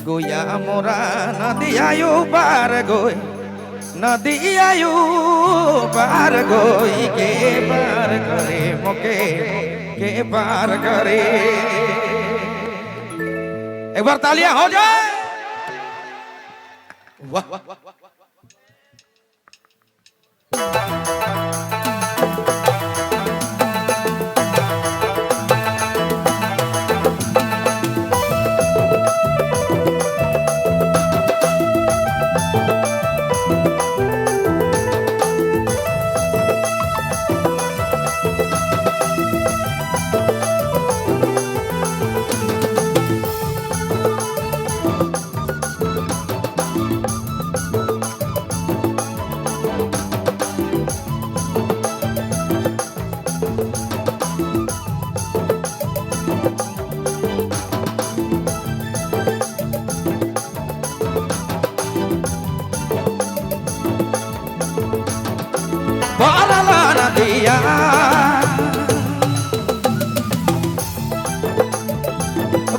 गोया मोरा नदी आयु पार गोई नदी आयु पार गोई के पार करे मोके के पार करे। एक बार तालियां हो जाए। वाह वाह वाह वाह।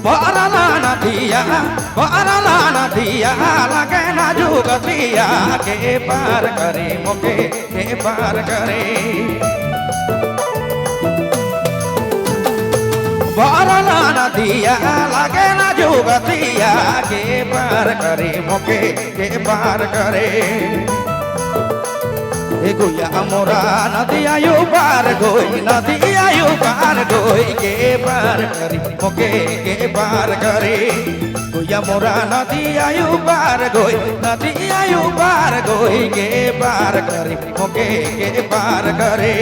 Baralana dia, baralana dia, lage na juga dia ke par kare moke ke par kare. Baralana dia, lage na juga dia ke par kare moke ke par kare. गोया मोरा नदी आयु पार गोई नदी आयु पार गोई के पार करी मोके के पार करे। गोया मोरा नदी आयु पार गोई नदी आयु पार गोई के पार करी मोके के पार करे।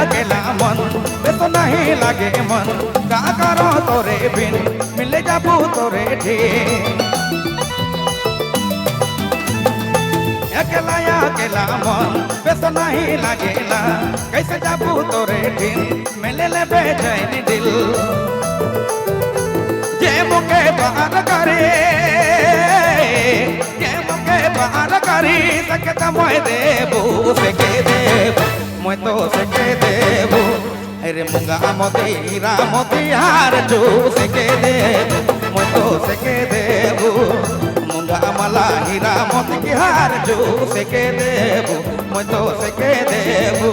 अकेला मन वे तो नहीं लगे मन का करो तोरे बिन मिले जाबू तोरे ठीक। अकेला अकेला मन वे तो नहीं लगेला कैसे जाबू तोरे बिन मिले ले बेचैन दिल। जे मुके बाहर करे जे मुके बाहर करी सके तो मोय देबू सके देबू मैं तो सके देबू। अरे मुंगा मोती हीरा मोती हार चू सके देबू मैं तो सके देबू। मुंगा मला हीरा मोती की हार चू सके देबू मैं तो सके देबू।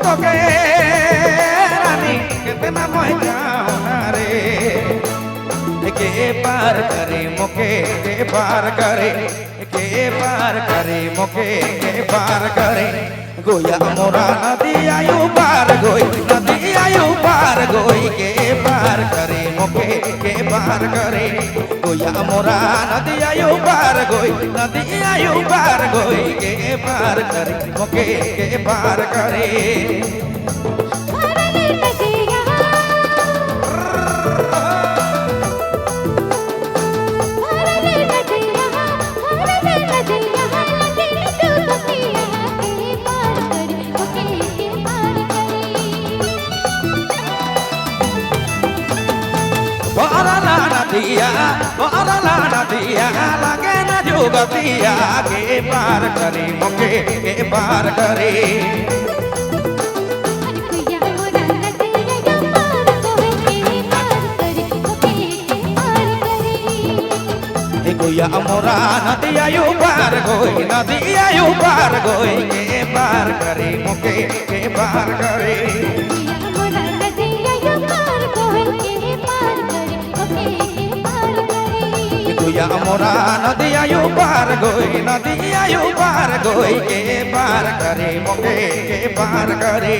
তোকে রানী कितना मैं जाऊं ना रे के पार करे मुके के पार करे के पार करे मुके के पार करे गोया मोरा नदी आयु पार गोई नदी आयु पार गोई के पार करे मुके के पार करे गोया मोरा नदी आयु पार गोई नदी आयु पार गोई के पार करे मुके के पार करे दिया लगे न जुगतिया के पार करे मुके के पार करे गोया मोरा नदिया यू पार गोई नदिया यू पार गोई के पार करे मुके के पार करे गोया मोरा नदिया यू पार गोई नदिया यू पार गोई के पार करे मुके के पार करे